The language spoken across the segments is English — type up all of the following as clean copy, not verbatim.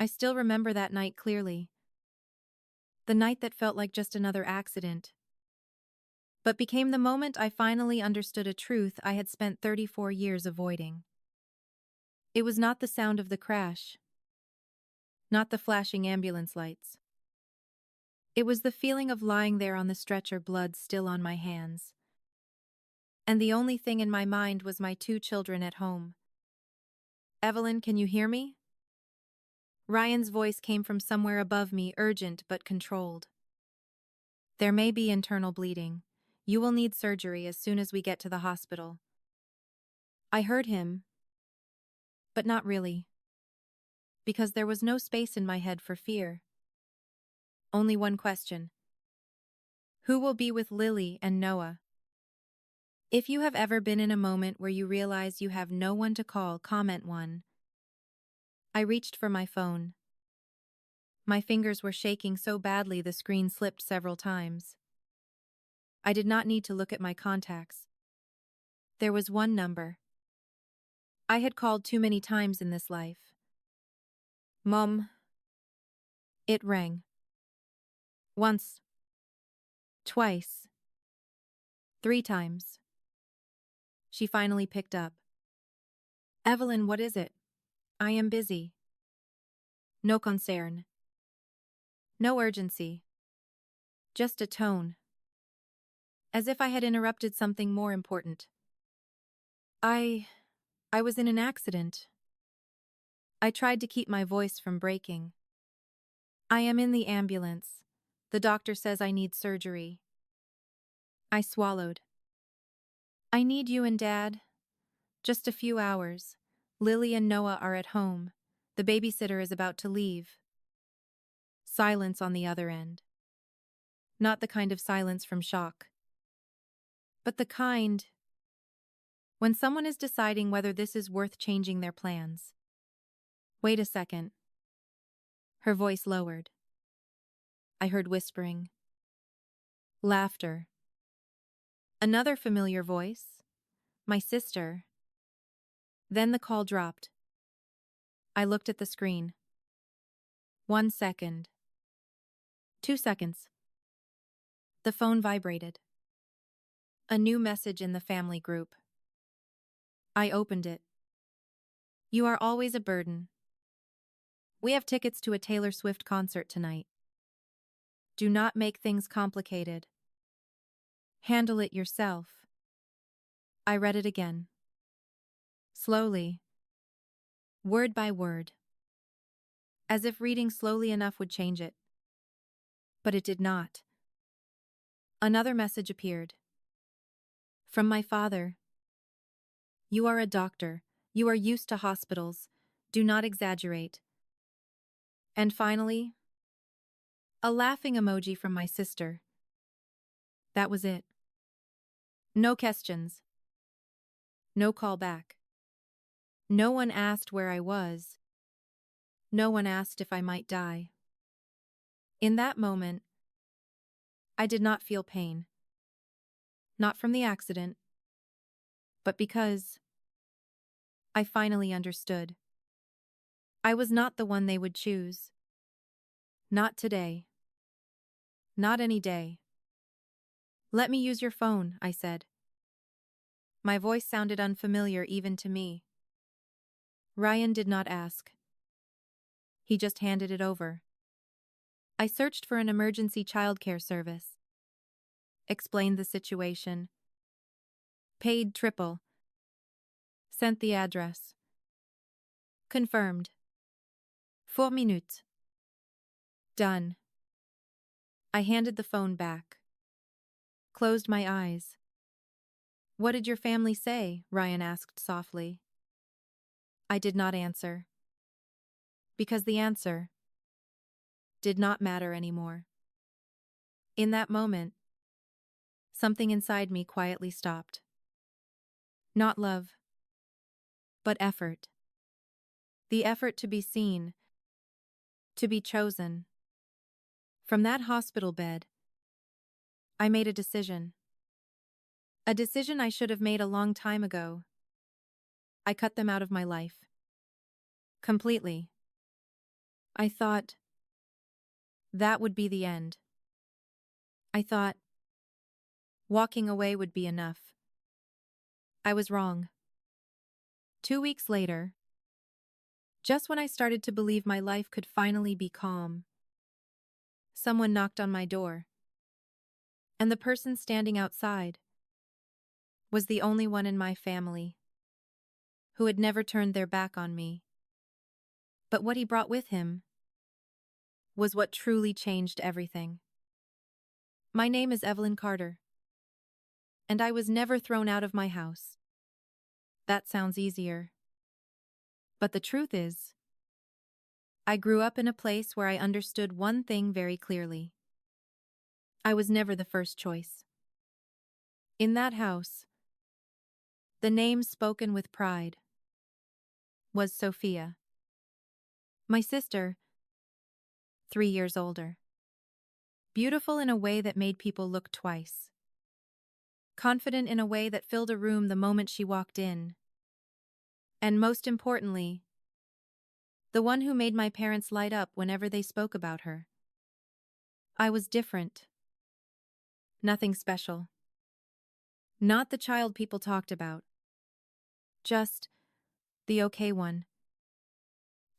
I still remember that night clearly. The night that felt like just another accident, but became the moment I finally understood a truth I had spent 34 years avoiding. It was not the sound of the crash, not the flashing ambulance lights. It was the feeling of lying there on the stretcher, blood still on my hands. And the only thing in my mind was my two children at home. "Evelyn, can you hear me?" Ryan's voice came from somewhere above me, urgent but controlled. "There may be internal bleeding. You will need surgery as soon as we get to the hospital." I heard him, but not really, because there was no space in my head for fear. Only one question. Who will be with Lily and Noah? If you have ever been in a moment where you realize you have no one to call, comment 1. I reached for my phone. My fingers were shaking so badly the screen slipped several times. I did not need to look at my contacts. There was one number. I had called too many times in this life. "Mom." It rang. Once. Twice. 3 times. She finally picked up. "Evelyn, what is it?" "I am busy." No concern. No urgency. Just a tone. As if I had interrupted something more important. I was in an accident." I tried to keep my voice from breaking. "I am in the ambulance. The doctor says I need surgery." I swallowed. "I need you and Dad. Just a few hours. Lily and Noah are at home. The babysitter is about to leave." Silence on the other end. Not the kind of silence from shock, but the kind when someone is deciding whether this is worth changing their plans. "Wait a second." Her voice lowered. I heard whispering. Laughter. Another familiar voice. My sister. Then the call dropped. I looked at the screen. 1 second. 2 seconds. The phone vibrated. A new message in the family group. I opened it. "You are always a burden. We have tickets to a Taylor Swift concert tonight. Do not make things complicated. Handle it yourself." I read it again. Slowly. Word by word. As if reading slowly enough would change it. But it did not. Another message appeared. From my father. "You are a doctor. You are used to hospitals. Do not exaggerate." And finally, a laughing emoji from my sister. That was it. No questions. No call back. No one asked where I was. No one asked if I might die. In that moment, I did not feel pain. Not from the accident, but because I finally understood. I was not the one they would choose. Not today. Not any day. "Let me use your phone," I said. My voice sounded unfamiliar even to me. Ryan did not ask. He just handed it over. I searched for an emergency childcare service. Explained the situation. Paid triple. Sent the address. Confirmed. 4 minutes. Done. I handed the phone back. Closed my eyes. "What did your family say?" Ryan asked softly. I did not answer. Because the answer did not matter anymore. In that moment, something inside me quietly stopped. Not love, but effort. The effort to be seen, to be chosen. From that hospital bed, I made a decision. A decision I should have made a long time ago. I cut them out of my life. Completely. I thought that would be the end. I thought walking away would be enough. I was wrong. 2 weeks later, just when I started to believe my life could finally be calm, someone knocked on my door, and the person standing outside was the only one in my family who had never turned their back on me. But what he brought with him was what truly changed everything. My name is Evelyn Carter, and I was never thrown out of my house. That sounds easier. But the truth is, I grew up in a place where I understood one thing very clearly. I was never the first choice. In that house, the name spoken with pride was Sophia, my sister, 3 years older. Beautiful in a way that made people look twice. Confident in a way that filled a room the moment she walked in. And most importantly, the one who made my parents light up whenever they spoke about her. I was different. Nothing special. Not the child people talked about. Just the okay one.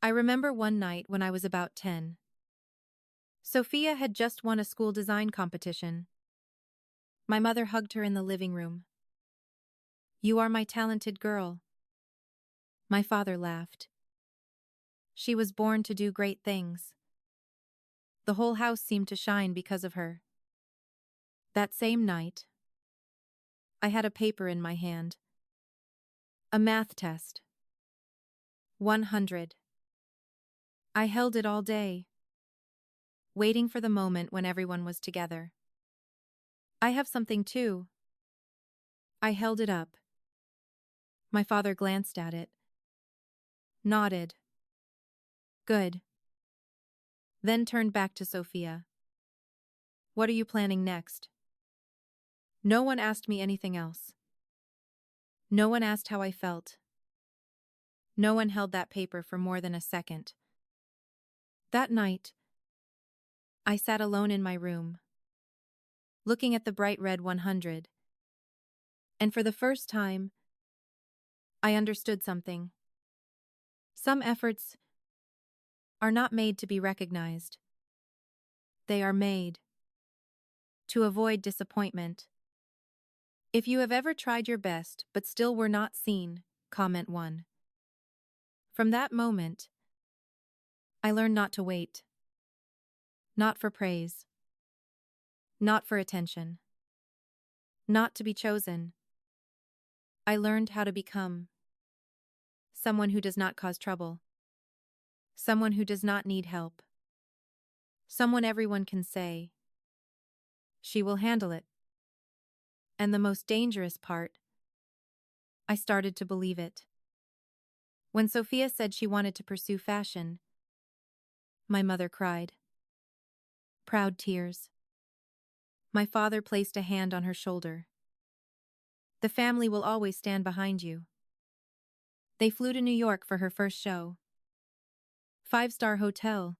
I remember one night when I was about 10. Sophia had just won a school design competition. My mother hugged her in the living room. "You are my talented girl." My father laughed. She was born to do great things. The whole house seemed to shine because of her. That same night, I had a paper in my hand. A math test. 100. I held it all day, waiting for the moment when everyone was together. "I have something too." I held it up. My father glanced at it, nodded. "Good." Then turned back to Sophia. "What are you planning next?" No one asked me anything else. No one asked how I felt. No one held that paper for more than a second. That night, I sat alone in my room, looking at the bright red 100. And for the first time, I understood something. Some efforts are not made to be recognized. They are made to avoid disappointment. If you have ever tried your best but still were not seen, comment 1. From that moment, I learned not to wait. Not for praise. Not for attention. Not to be chosen. I learned how to become someone who does not cause trouble. Someone who does not need help. Someone everyone can say, "She will handle it." And the most dangerous part, I started to believe it. When Sophia said she wanted to pursue fashion, my mother cried. Proud tears. My father placed a hand on her shoulder. "The family will always stand behind you." They flew to New York for her first show. 5-star hotel.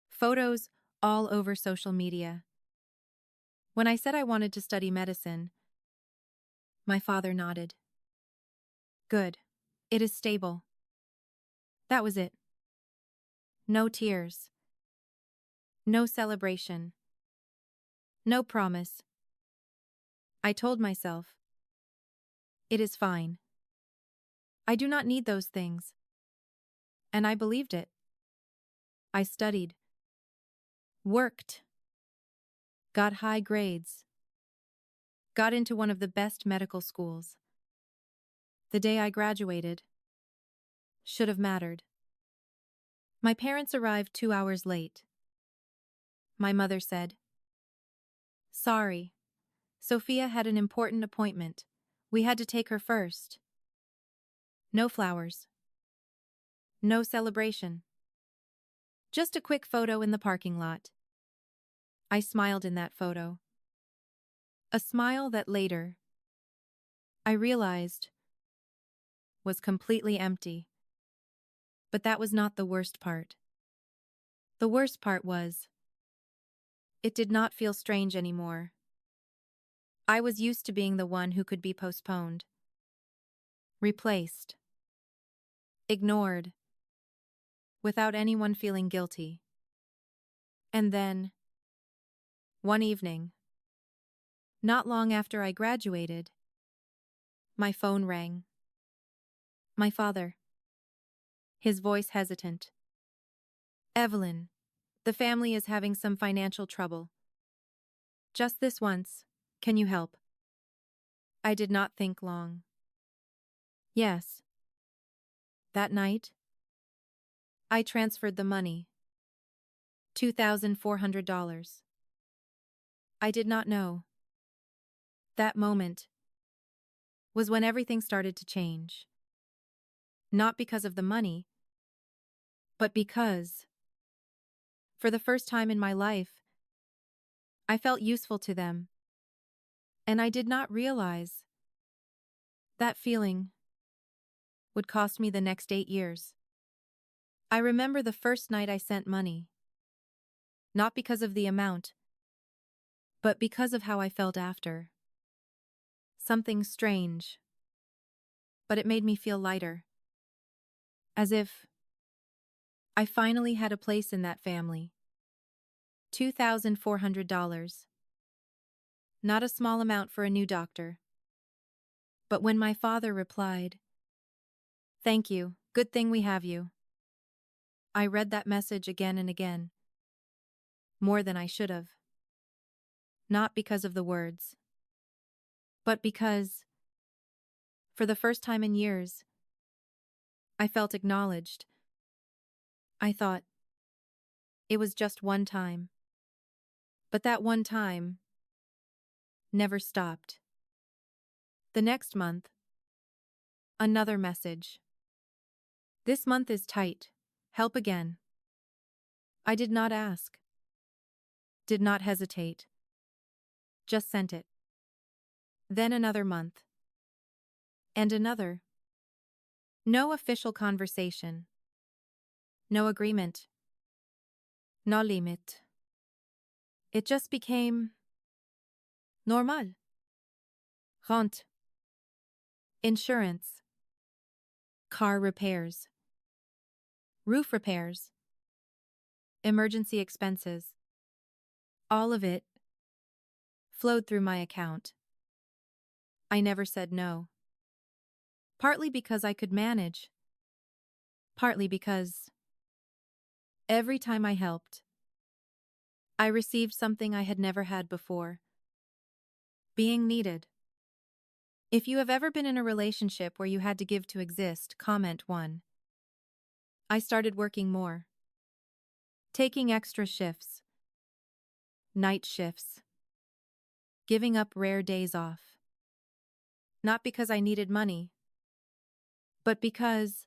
Photos all over social media. When I said I wanted to study medicine, my father nodded. "Good. It is stable." That was it. No tears. No celebration. No promise. I told myself, it is fine. I do not need those things. And I believed it. I studied, worked, got high grades, got into one of the best medical schools. The day I graduated should have mattered. My parents arrived 2 hours late. My mother said, "Sorry, Sophia had an important appointment. We had to take her first." No flowers. No celebration. Just a quick photo in the parking lot. I smiled in that photo. A smile that later, I realized, was completely empty. But that was not the worst part. The worst part was, it did not feel strange anymore. I was used to being the one who could be postponed, replaced, ignored, without anyone feeling guilty. And then, one evening, not long after I graduated, my phone rang. My father. His voice hesitant. Evelyn, the family is having some financial trouble. Just this once, can you help? I did not think long. Yes. That night, I transferred the money. $2,400. I did not know. That moment was when everything started to change. Not because of the money, but because, for the first time in my life, I felt useful to them. And I did not realize that feeling would cost me the next 8 years. I remember the first night I sent money. Not because of the amount, but because of how I felt after. Something strange, but it made me feel lighter. As if I finally had a place in that family. $2,400. Not a small amount for a new doctor. But when my father replied, "Thank you, good thing we have you," I read that message again and again. More than I should have. Not because of the words, but because, for the first time in years, I felt acknowledged. I thought, it was just one time. But that one time never stopped. The next month, another message. This month is tight. Help again. I did not ask. Did not hesitate. Just sent it. Then another month. And another. No official conversation. No agreement. No limit. It just became normal. Rent. Insurance. Car repairs. Roof repairs. Emergency expenses. All of it flowed through my account. I never said no. Partly because I could manage. Partly because every time I helped, I received something I had never had before. Being needed. If you have ever been in a relationship where you had to give to exist, comment 1. I started working more. Taking extra shifts. Night shifts. Giving up rare days off. Not because I needed money, but because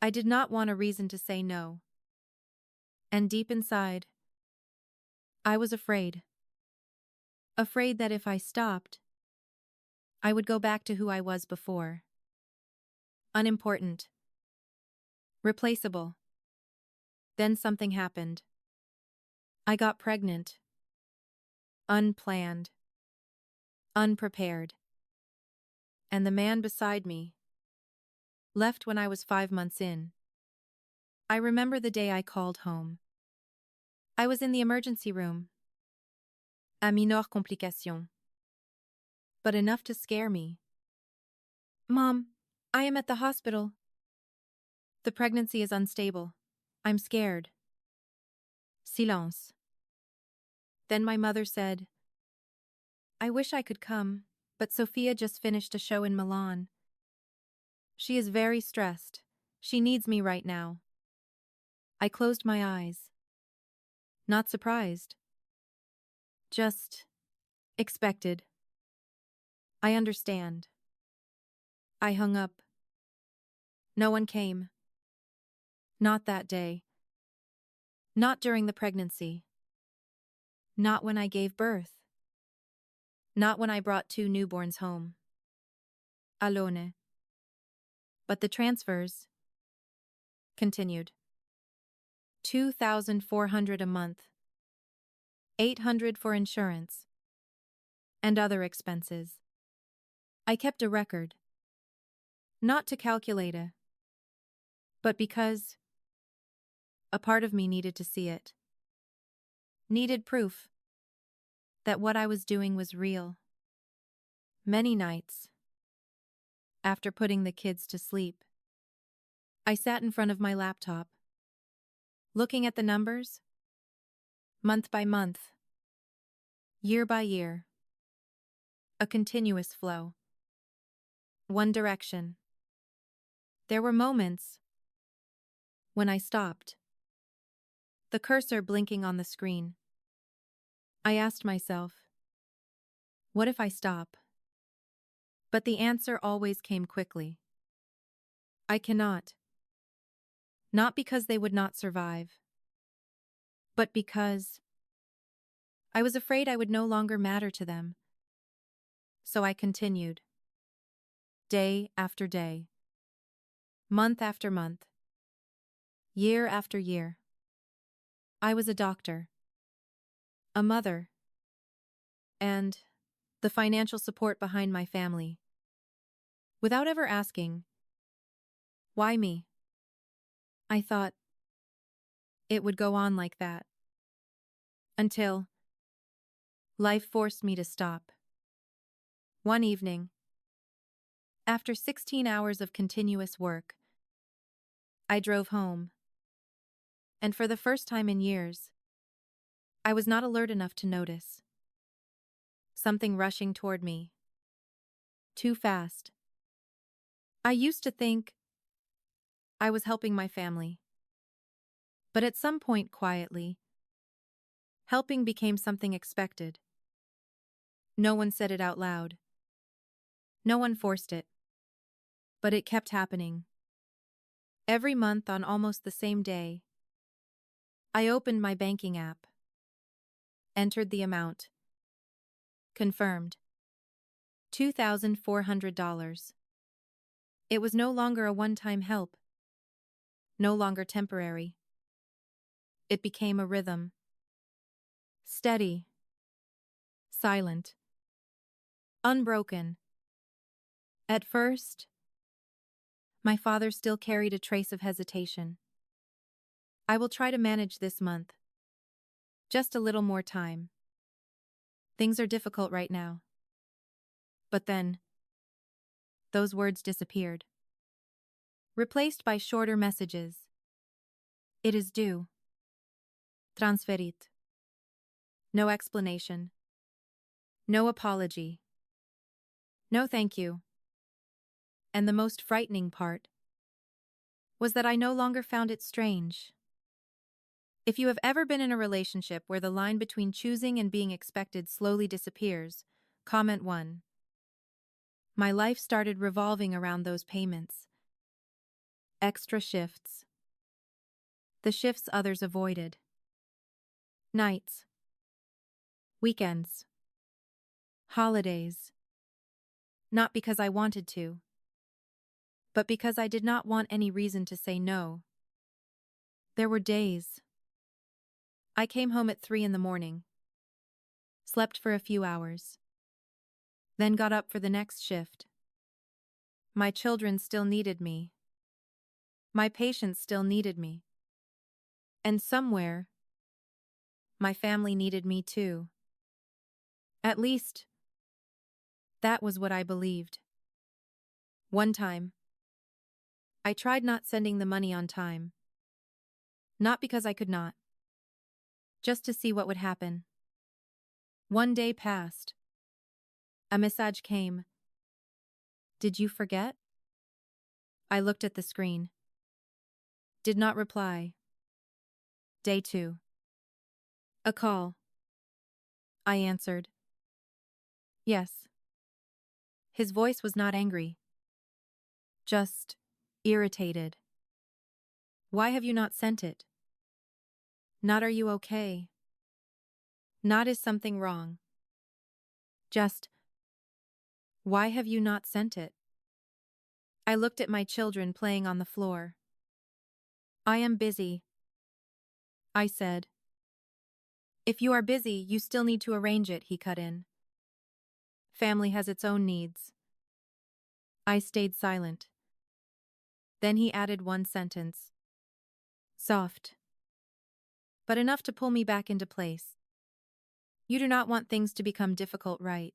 I did not want a reason to say no. And deep inside, I was afraid. Afraid that if I stopped, I would go back to who I was before. Unimportant. Replaceable. Then something happened. I got pregnant. Unplanned. Unprepared. And the man beside me left when I was 5 months in. I remember the day I called home. I was in the emergency room. A minor complication. But enough to scare me. "Mom, I am at the hospital. The pregnancy is unstable. I'm scared." Silence. Then my mother said, "I wish I could come, but Sophia just finished a show in Milan. She is very stressed. She needs me right now." I closed my eyes. Not surprised. Just expected. I understand. I hung up. No one came. Not that day. Not during the pregnancy. Not when I gave birth. Not when I brought 2 newborns home. Alone. But the transfers continued. $2,400 a month, $800 for insurance, and other expenses. I kept a record, not to calculate it, but because a part of me needed to see it. Needed proof that what I was doing was real. Many nights, after putting the kids to sleep, I sat in front of my laptop, looking at the numbers, month by month, year by year. A continuous flow. One direction. There were moments when I stopped, the cursor blinking on the screen. I asked myself, what if I stop? But the answer always came quickly. I cannot. Not because they would not survive, but because I was afraid I would no longer matter to them. So I continued. Day after day. Month after month. Year after year. I was a doctor, a mother, and the financial support behind my family. Without ever asking, why me? I thought it would go on like that. Until life forced me to stop. One evening, after 16 hours of continuous work, I drove home. And for the first time in years, I was not alert enough to notice something rushing toward me. Too fast. I used to think I was helping my family. But at some point quietly, helping became something expected. No one said it out loud. No one forced it. But it kept happening. Every month on almost the same day, I opened my banking app, entered the amount. Confirmed. $2,400. It was no longer a one-time help. No longer temporary. It became a rhythm. Steady. Silent. Unbroken. At first, my father still carried a trace of hesitation. I will try to manage this month. Just a little more time. Things are difficult right now. But then, those words disappeared. Replaced by shorter messages. It is due. Transferit. No explanation. No apology. No thank you. And the most frightening part was that I no longer found it strange. If you have ever been in a relationship where the line between choosing and being expected slowly disappears, comment 1. My life started revolving around those payments. Extra shifts. The shifts others avoided. Nights. Weekends. Holidays. Not because I wanted to, but because I did not want any reason to say no. There were days. I came home at 3 in the morning, slept for a few hours, then got up for the next shift. My children still needed me. My patients still needed me. And somewhere, my family needed me too. At least, that was what I believed. One time, I tried not sending the money on time. Not because I could not. Just to see what would happen. One day passed. A message came. Did you forget? I looked at the screen. Did not reply. Day 2. A call. I answered. Yes. His voice was not angry. Just irritated. Why have you not sent it? Not are you okay? Not is something wrong. Just, why have you not sent it? I looked at my children playing on the floor. I am busy. I said. If you are busy, you still need to arrange it, he cut in. Family has its own needs. I stayed silent. Then he added one sentence. Soft. But enough to pull me back into place. You do not want things to become difficult, right?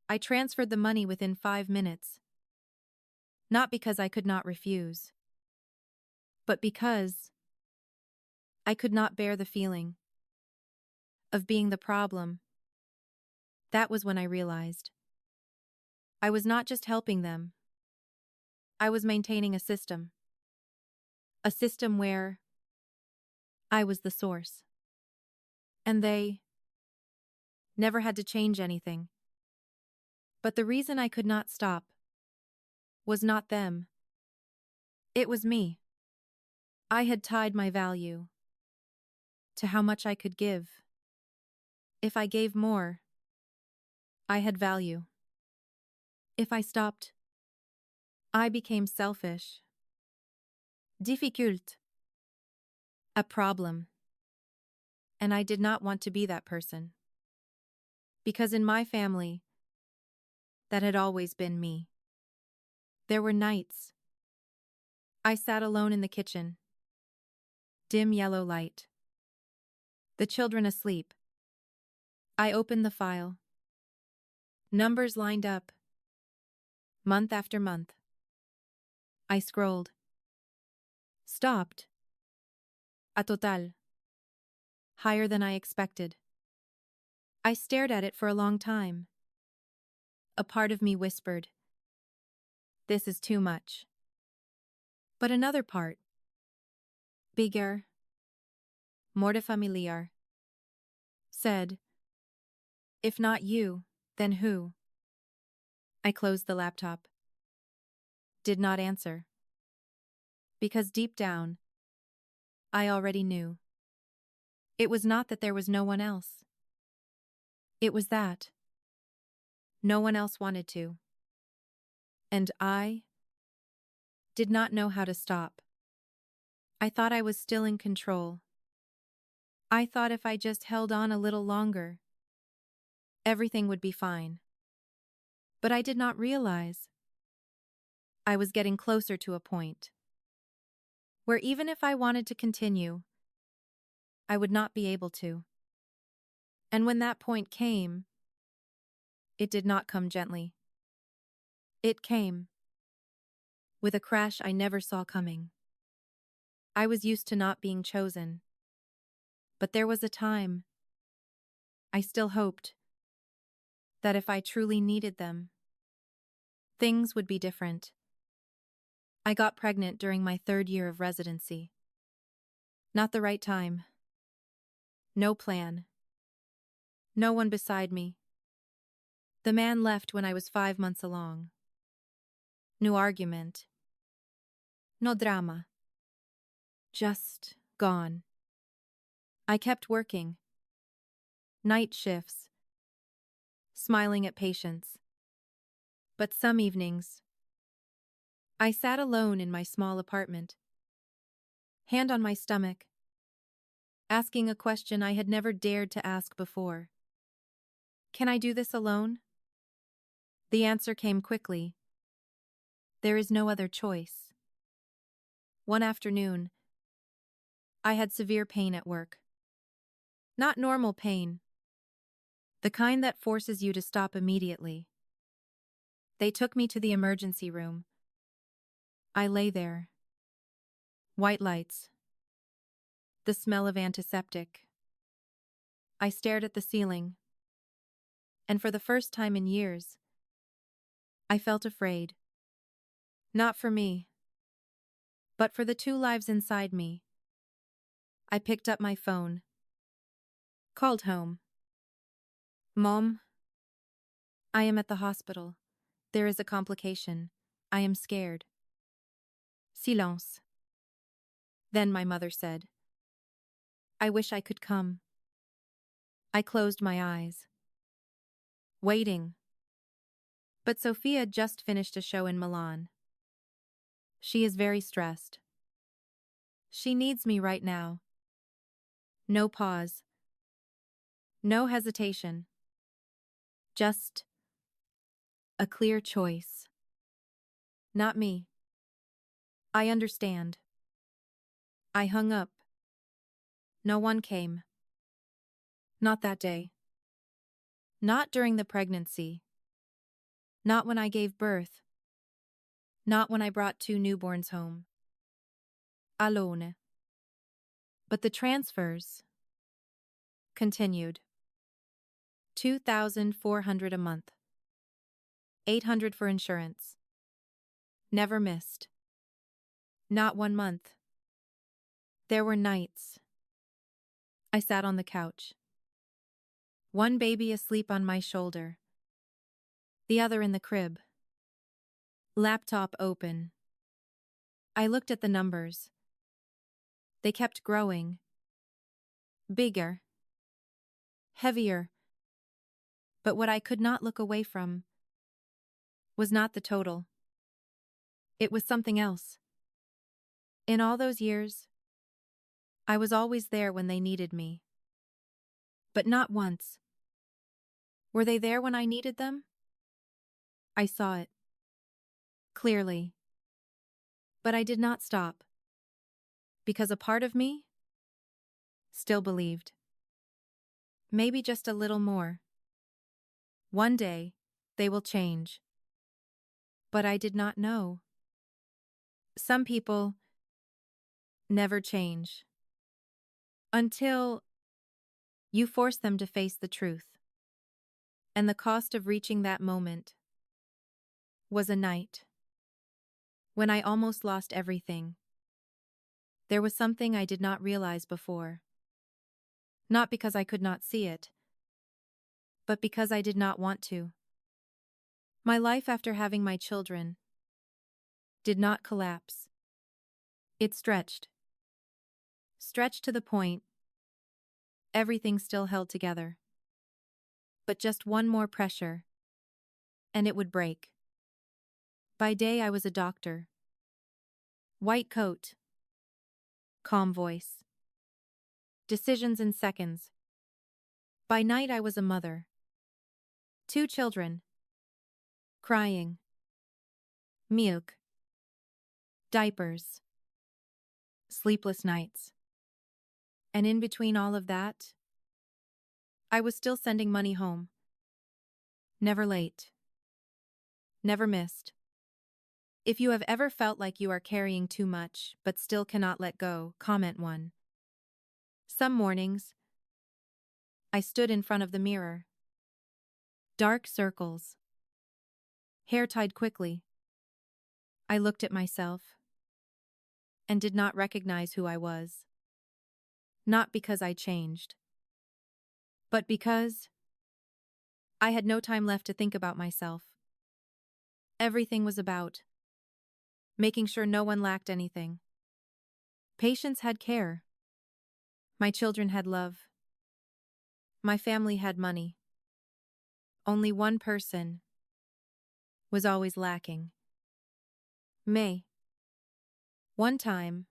I transferred the money within 5 minutes. Not because I could not refuse, but because I could not bear the feeling of being the problem. That was when I realized I was not just helping them, I was maintaining a system. A system where I was the source. And they never had to change anything. But the reason I could not stop was not them. It was me. I had tied my value to how much I could give. If I gave more, I had value. If I stopped, I became selfish. Difficult. A problem. And I did not want to be that person. Because in my family, that had always been me. There were nights I sat alone in the kitchen. Dim yellow light. The children asleep. I opened the file. Numbers lined up. Month after month. I scrolled. Stopped. A total. Higher than I expected. I stared at it for a long time. A part of me whispered, this is too much. But another part, bigger, more familiar, said, if not you, then who? I closed the laptop. Did not answer. Because deep down, I already knew. It was not that there was no one else. It was that no one else wanted to. And I did not know how to stop. I thought I was still in control. I thought if I just held on a little longer, everything would be fine. But I did not realize I was getting closer to a point where even if I wanted to continue, I would not be able to. And when that point came, it did not come gently. It came with a crash I never saw coming. I was used to not being chosen. But there was a time I still hoped that if I truly needed them, things would be different. I got pregnant during my 3rd year of residency. Not the right time. No plan. No one beside me. The man left when I was 5 months along. No argument. No drama. Just gone. I kept working. Night shifts. Smiling at patients. But some evenings, I sat alone in my small apartment, hand on my stomach, asking a question I had never dared to ask before. Can I do this alone? The answer came quickly. There is no other choice. One afternoon, I had severe pain at work. Not normal pain. The kind that forces you to stop immediately. They took me to the emergency room. I lay there. White lights. The smell of antiseptic. I stared at the ceiling. And for the first time in years, I felt afraid. Not for me, but for the 2 lives inside me. I picked up my phone. Called home. Mom, I am at the hospital. There is a complication. I am scared. Silence. Then my mother said, I wish I could come. I closed my eyes. Waiting. But Sophia just finished a show in Milan. She is very stressed. She needs me right now. No pause. No hesitation. Just a clear choice. Not me. I understand. I hung up. No one came. Not that day. Not during the pregnancy. Not when I gave birth. Not when I brought 2 newborns home. Alone. But the transfers continued. 2,400 a month. 800 for insurance. Never missed. Not 1 month. There were nights. I sat on the couch. One baby asleep on my shoulder. The other in the crib. Laptop open. I looked at the numbers. They kept growing. Bigger. Heavier. But what I could not look away from was not the total. It was something else. In all those years, I was always there when they needed me. But not once. Were they there when I needed them? I saw it. Clearly. But I did not stop. Because a part of me still believed. Maybe just a little more. One day, they will change. But I did not know. Some people never change. Until you force them to face the truth. And the cost of reaching that moment was a night when I almost lost everything. There was something I did not realize before. Not because I could not see it, but because I did not want to. My life after having my children did not collapse. It stretched. Stretched to the point everything still held together. But just one more pressure, and it would break. By day I was a doctor. White coat. Calm voice. Decisions in seconds. By night I was a mother. 2 children. Crying. Milk. Diapers. Sleepless nights. And in between all of that, I was still sending money home. Never late. Never missed. If you have ever felt like you are carrying too much but still cannot let go, comment 1. Some mornings, I stood in front of the mirror. Dark circles. Hair tied quickly. I looked at myself and did not recognize who I was. Not because I changed, but because I had no time left to think about myself. Everything was about making sure no one lacked anything. Patients had care. My children had love. My family had money. Only one person was always lacking. May. One time,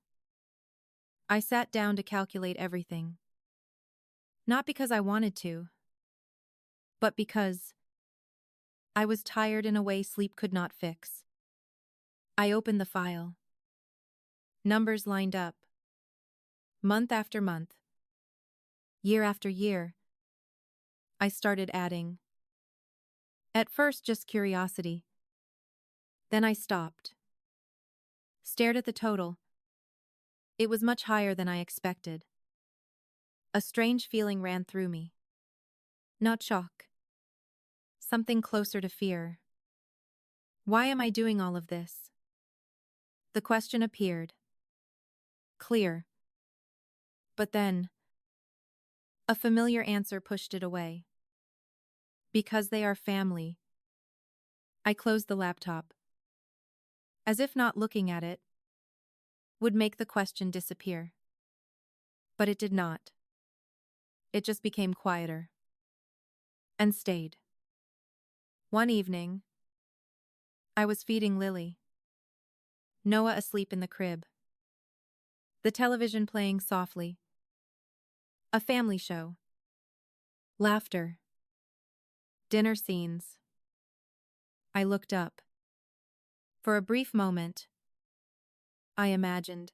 I sat down to calculate everything. Not because I wanted to, but because I was tired in a way sleep could not fix. I opened the file. Numbers lined up. Month after month. Year after year. I started adding. At first, just curiosity. Then I stopped. Stared at the total. It was much higher than I expected. A strange feeling ran through me. Not shock. Something closer to fear. Why am I doing all of this? The question appeared. Clear. But then, a familiar answer pushed it away. Because they are family. I closed the laptop. As if not looking at it would make the question disappear. But it did not. It just became quieter. And stayed. One evening, I was feeding Lily. Noah asleep in the crib. The television playing softly. A family show. Laughter. Dinner scenes. I looked up. For a brief moment, I imagined,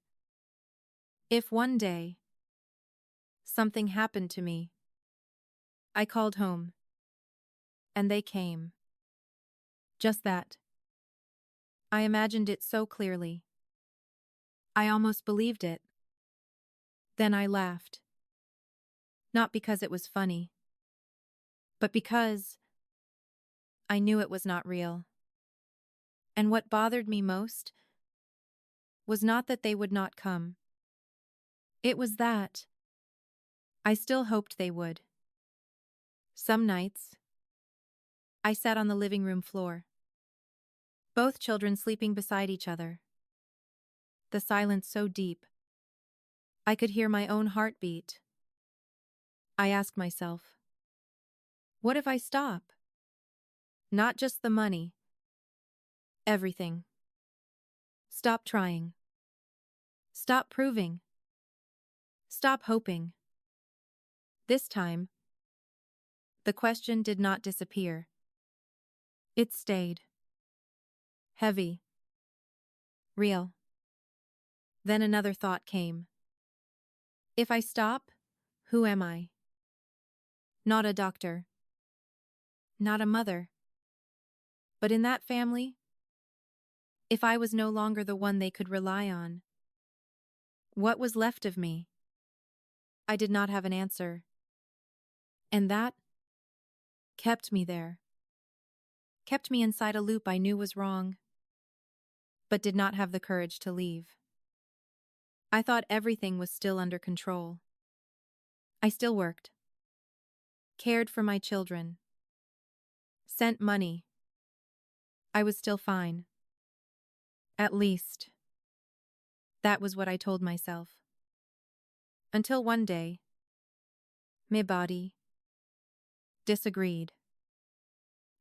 if one day something happened to me. I called home, and they came. Just that. I imagined it so clearly. I almost believed it. Then I laughed. Not because it was funny, but because I knew it was not real. And what bothered me most was not that they would not come. It was that I still hoped they would. Some nights, I sat on the living room floor, both children sleeping beside each other. The silence so deep, I could hear my own heartbeat. I asked myself, what if I stop? Not just the money. Everything. Stop trying. Stop proving. Stop hoping. This time, the question did not disappear. It stayed. Heavy. Real. Then another thought came. If I stop, who am I? Not a doctor. Not a mother. But in that family, if I was no longer the one they could rely on, what was left of me? I did not have an answer. And that kept me there. Kept me inside a loop I knew was wrong, but did not have the courage to leave. I thought everything was still under control. I still worked. Cared for my children. Sent money. I was still fine. At least, that was what I told myself. Until one day, my body disagreed.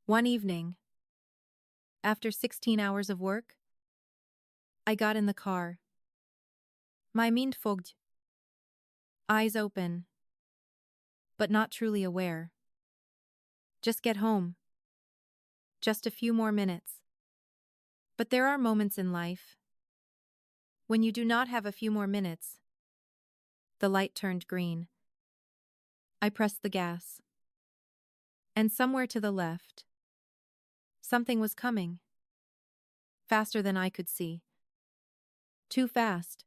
One evening, after 16 hours of work, I got in the car. My mind fogged. Eyes open, but not truly aware. Just get home. Just a few more minutes. But there are moments in life when you do not have a few more minutes. The light turned green. I pressed the gas. And somewhere to the left, something was coming. Faster than I could see. Too fast.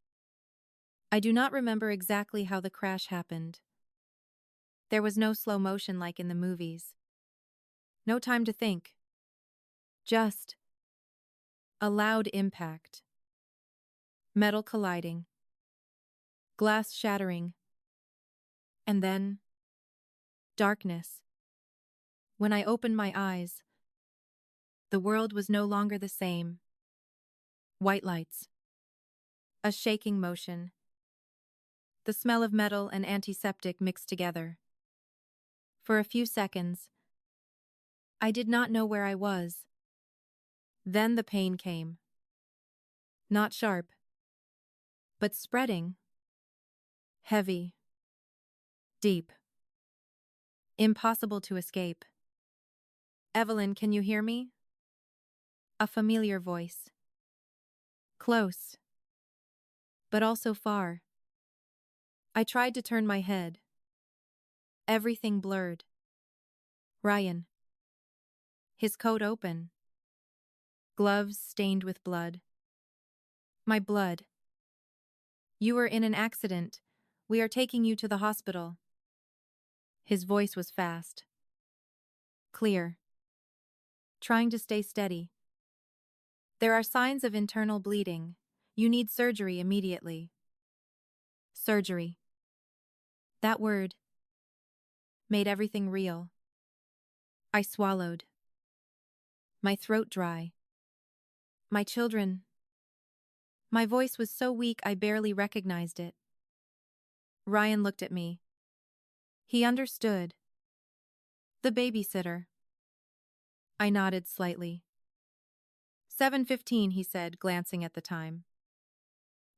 I do not remember exactly how the crash happened. There was no slow motion like in the movies. No time to think. Just a loud impact. Metal colliding. Glass shattering. And then darkness. When I opened my eyes, the world was no longer the same. White lights. A shaking motion. The smell of metal and antiseptic mixed together. For a few seconds, I did not know where I was. Then the pain came. Not sharp, but spreading. Heavy. Deep. Impossible to escape. Evelyn, can you hear me? A familiar voice. Close, but also far. I tried to turn my head. Everything blurred. Ryan. His coat open. Gloves stained with blood. My blood. You were in an accident. We are taking you to the hospital. His voice was fast. Clear. Trying to stay steady. There are signs of internal bleeding. You need surgery immediately. Surgery. That word made everything real. I swallowed. My throat dry. My children. My voice was so weak I barely recognized it. Ryan looked at me. He understood. The babysitter. I nodded slightly. 7:15, he said, glancing at the time.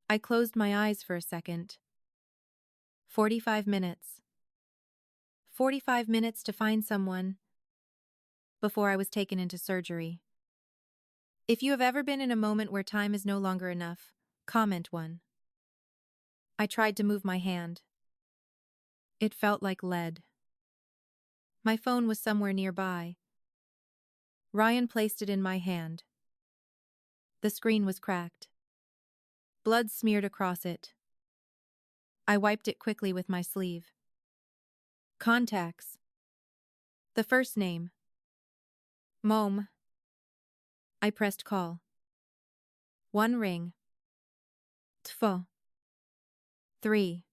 I closed my eyes for a second. 45 minutes. 45 minutes to find someone before I was taken into surgery. If you have ever been in a moment where time is no longer enough, comment 1. I tried to move my hand. It felt like lead. My phone was somewhere nearby. Ryan placed it in my hand. The screen was cracked. Blood smeared across it. I wiped it quickly with my sleeve. Contacts. The first name. Mom. I pressed call. 1 ring. 2. 3.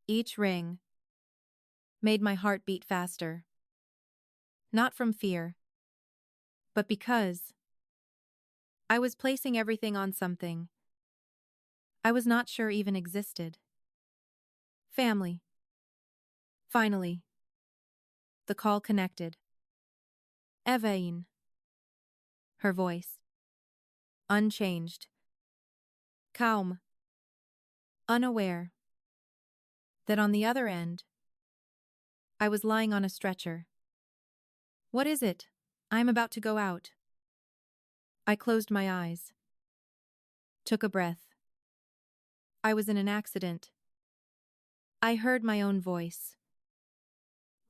Each ring made my heart beat faster. Not from fear, but because I was placing everything on something I was not sure even existed. Family. Finally, the call connected. Evelyn. Her voice. Unchanged. Calm. Unaware that on the other end, I was lying on a stretcher. What is it? I'm about to go out. I closed my eyes. Took a breath. I was in an accident. I heard my own voice,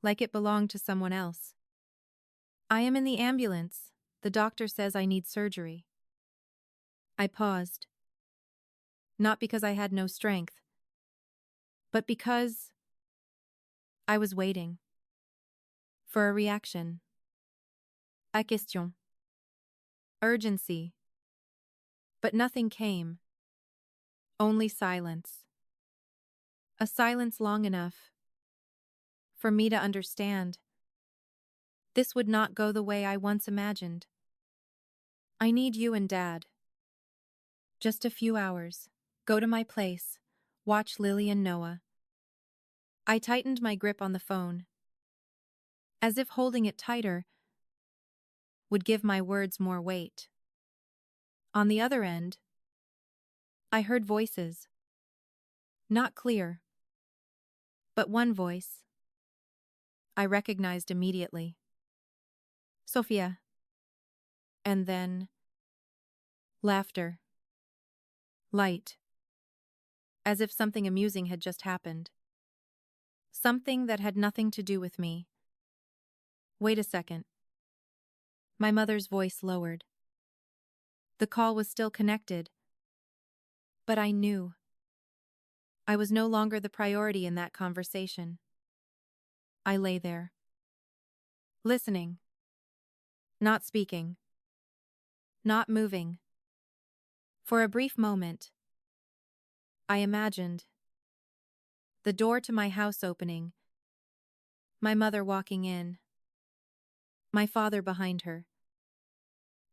like it belonged to someone else. I am in the ambulance. The doctor says I need surgery. I paused. Not because I had no strength, but because I was waiting for a reaction. A question. Urgency. But nothing came. Only silence. A silence long enough for me to understand this would not go the way I once imagined. I need you and Dad. Just a few hours. Go to my place. Watch Lily and Noah. I tightened my grip on the phone, as if holding it tighter would give my words more weight. On the other end, I heard voices. Not clear, but one voice I recognized immediately. Sophia. And then laughter. Light. As if something amusing had just happened. Something that had nothing to do with me. Wait a second. My mother's voice lowered. The call was still connected, but I knew I was no longer the priority in that conversation. I lay there, listening, not speaking, not moving. For a brief moment, I imagined the door to my house opening, my mother walking in, my father behind her,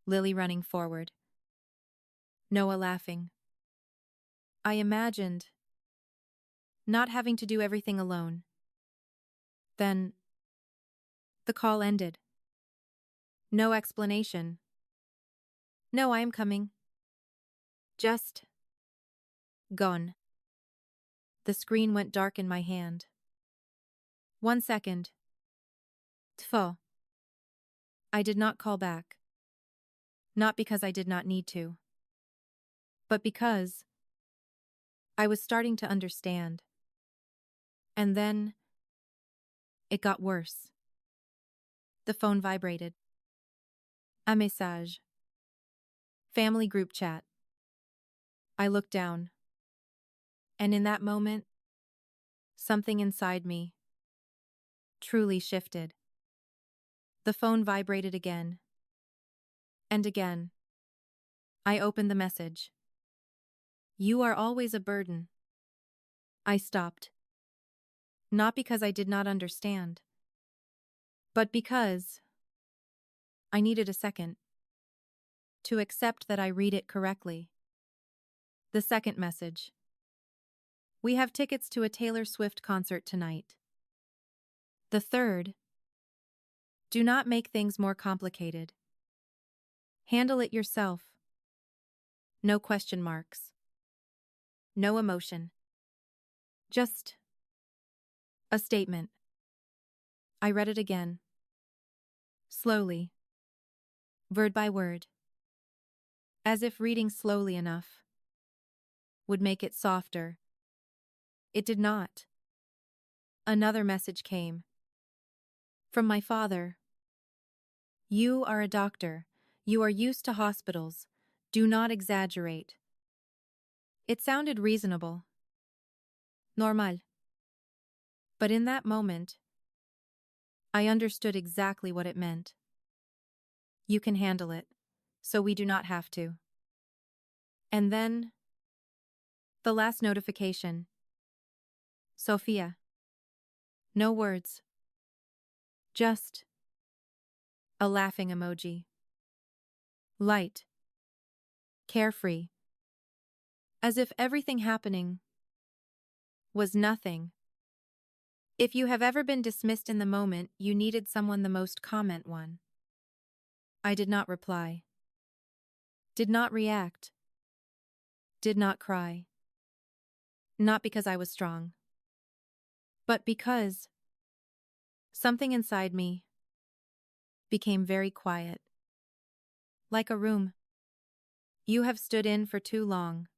Lily running forward, Noah laughing. I imagined not having to do everything alone. Then, the call ended. No explanation. No, I am coming. Just gone. The screen went dark in my hand. 1 second. Tfo. I did not call back. Not because I did not need to, but because I was starting to understand. And then it got worse. The phone vibrated. A message. Family group chat. I looked down. And in that moment, something inside me truly shifted. The phone vibrated again. And again. I opened the message. You are always a burden. I stopped. Not because I did not understand, but because I needed a second to accept that I read it correctly. The second message. We have tickets to a Taylor Swift concert tonight. The third. Do not make things more complicated. Handle it yourself. No question marks. No emotion. Just a statement. I read it again, slowly, word by word, as if reading slowly enough would make it softer. It did not. Another message came. From my father. You are a doctor. You are used to hospitals. Do not exaggerate. It sounded reasonable. Normal. But in that moment, I understood exactly what it meant. You can handle it, so we do not have to. And then, the last notification. Sophia. No words. Just a laughing emoji. Light. Carefree. As if everything happening was nothing. If you have ever been dismissed in the moment, you needed someone the most comment one. I did not reply. Did not react. Did not cry. Not because I was strong, but because something inside me became very quiet. Like a room you have stood in for too long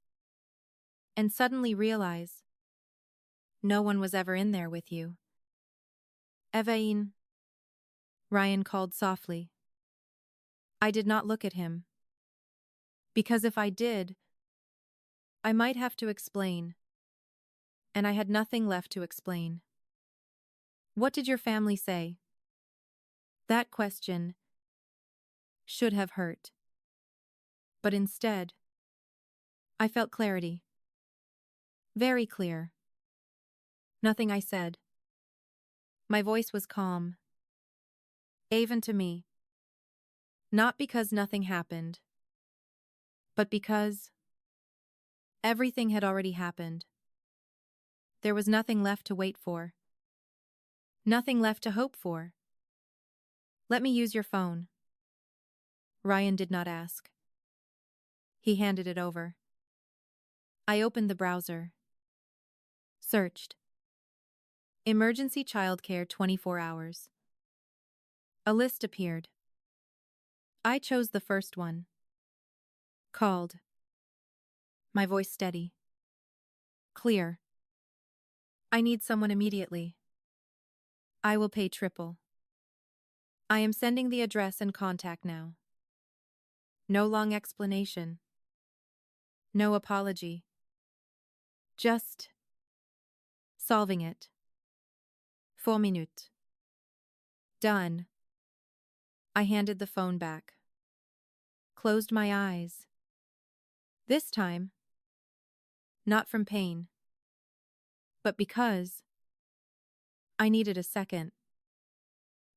and suddenly realize no one was ever in there with you. Evelyn, Ryan called softly. I did not look at him, because if I did, I might have to explain, and I had nothing left to explain. What did your family say? That question should have hurt. But instead, I felt clarity. Very clear. Nothing I said. My voice was calm. Even to me. Not because nothing happened, but because everything had already happened. There was nothing left to wait for. Nothing left to hope for. Let me use your phone. Ryan did not ask. He handed it over. I opened the browser. Searched. Emergency childcare 24 hours. A list appeared. I chose the first one. Called. My voice steady. Clear. I need someone immediately. I will pay triple. I am sending the address and contact now. No long explanation. No apology. Just solving it. 4 minutes. Done. I handed the phone back. Closed my eyes. This time, not from pain, but because I needed a second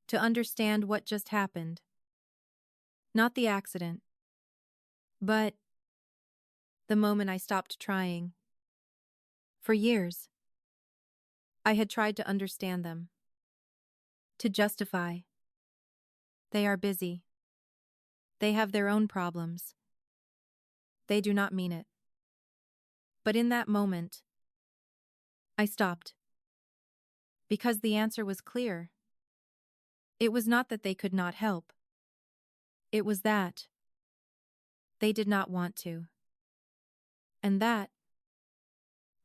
to understand what just happened. Not the accident, but the moment I stopped trying. For years, I had tried to understand them, to justify. They are busy. They have their own problems. They do not mean it. But in that moment, I stopped. Because the answer was clear. It was not that they could not help. It was that they did not want to. And that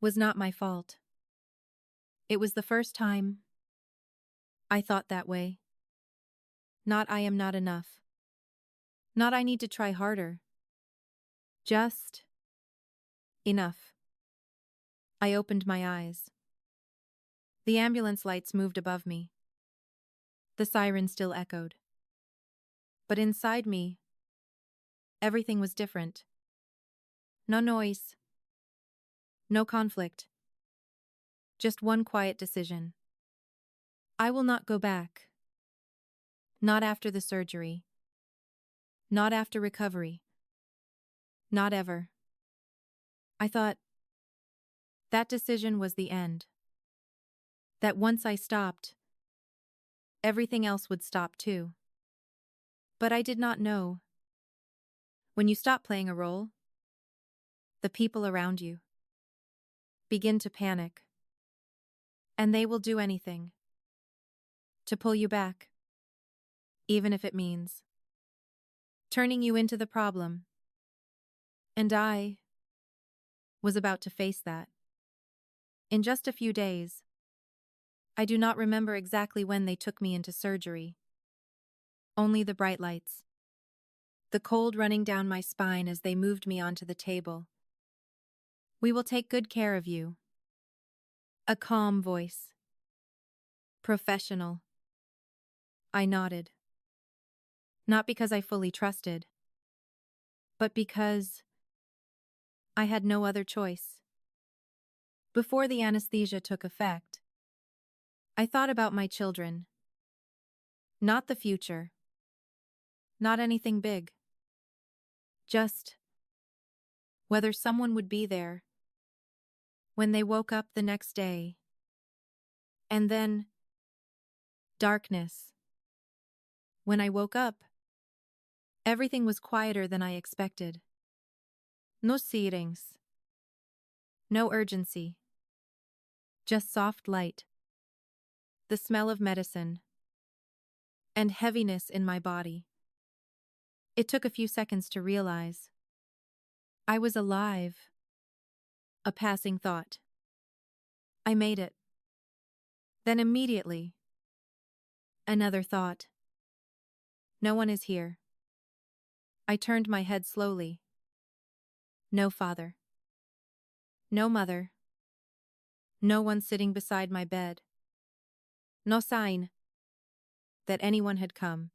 was not my fault. It was the first time I thought that way. Not I am not enough. Not I need to try harder. Just enough. I opened my eyes. The ambulance lights moved above me. The siren still echoed. But inside me, everything was different. No noise. No conflict. Just one quiet decision. I will not go back. Not after the surgery. Not after recovery. Not ever. I thought that decision was the end. That once I stopped, everything else would stop too. But I did not know. When you stop playing a role, the people around you begin to panic. And they will do anything to pull you back, even if it means turning you into the problem. And I was about to face that. In just a few days, I do not remember exactly when they took me into surgery. Only the bright lights, the cold running down my spine as they moved me onto the table. "We will take good care of you." A calm voice. Professional. I nodded. Not because I fully trusted, but because I had no other choice. Before the anesthesia took effect, I thought about my children. Not the future. Not anything big. Just whether someone would be there when they woke up the next day. And then darkness. When I woke up, everything was quieter than I expected. No sirens. No urgency. Just soft light. The smell of medicine. And heaviness in my body. It took a few seconds to realize I was alive. A passing thought. I made it. Then immediately, another thought. No one is here. I turned my head slowly. No father. No mother. No one sitting beside my bed. No sign that anyone had come.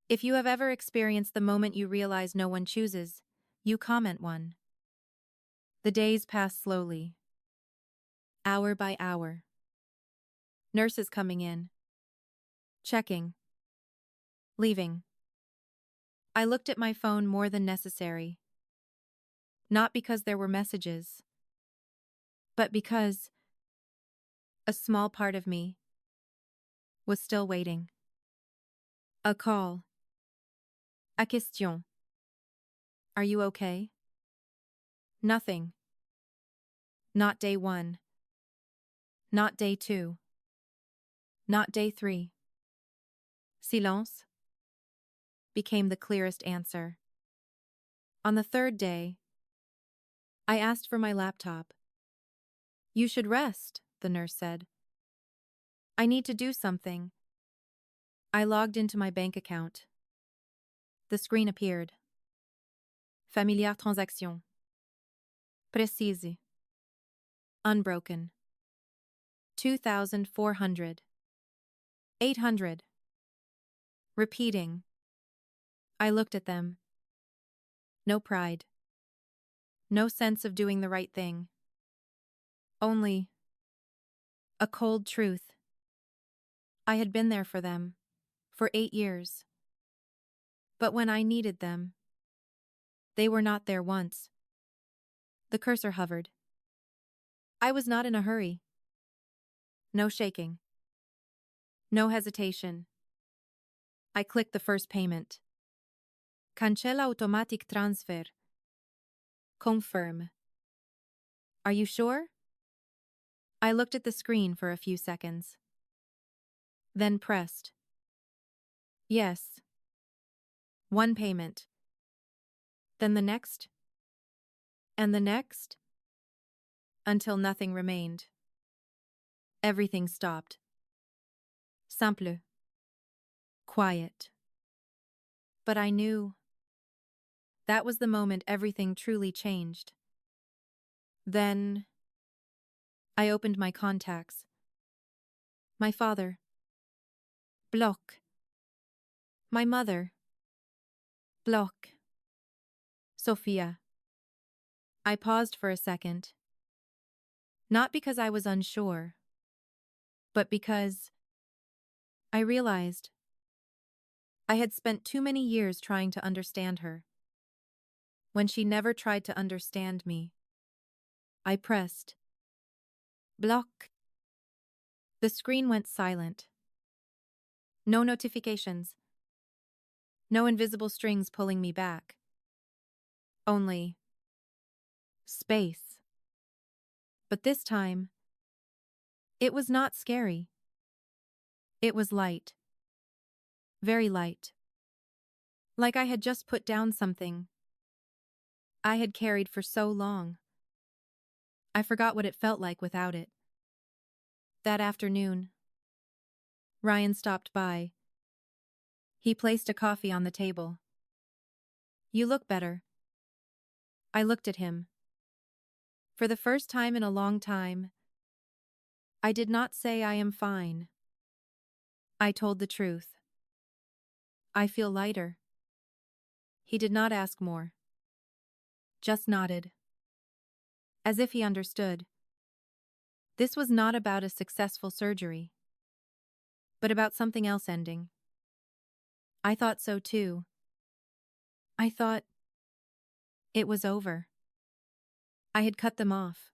If you have ever experienced the moment you realize no one chooses, you comment one. The days pass slowly. Hour by hour. Nurses coming in. Checking. Leaving. I looked at my phone more than necessary. Not because there were messages, but because a small part of me was still waiting. A call. A question. Are you okay? Nothing. Not day 1. Not day 2. Not day 3. Silence became the clearest answer. On the 3rd day, I asked for my laptop. "You should rest," the nurse said. "I need to do something." I logged into my bank account. The screen appeared. Familiar transaction. Précise. Unbroken. 2,400. 800. Repeating. I looked at them. No pride. No sense of doing the right thing. Only a cold truth. I had been there for them for 8 years. But when I needed them, they were not there once. The cursor hovered. I was not in a hurry. No shaking. No hesitation. I clicked the first payment. Cancella automatic transfer. Confirm. Are you sure? I looked at the screen for a few seconds. Then pressed. Yes. One payment. Then the next. And the next. Until nothing remained. Everything stopped. Simple. Quiet. But I knew that was the moment everything truly changed. Then I opened my contacts. My father. Block. My mother. Block. Sophia. I paused for a second. Not because I was unsure, but because I realized I had spent too many years trying to understand her, when she never tried to understand me. I pressed. Block. The screen went silent. No notifications. No invisible strings pulling me back. Only space. But this time, it was not scary. It was light. Very light. Like I had just put down something I had carried for so long. I forgot what it felt like without it. That afternoon, Ryan stopped by. He placed a coffee on the table. "You look better." I looked at him. For the first time in a long time, I did not say I am fine. I told the truth. "I feel lighter." He did not ask more. Just nodded. As if he understood. This was not about a successful surgery, but about something else ending. I thought so too. I thought it was over. I had cut them off.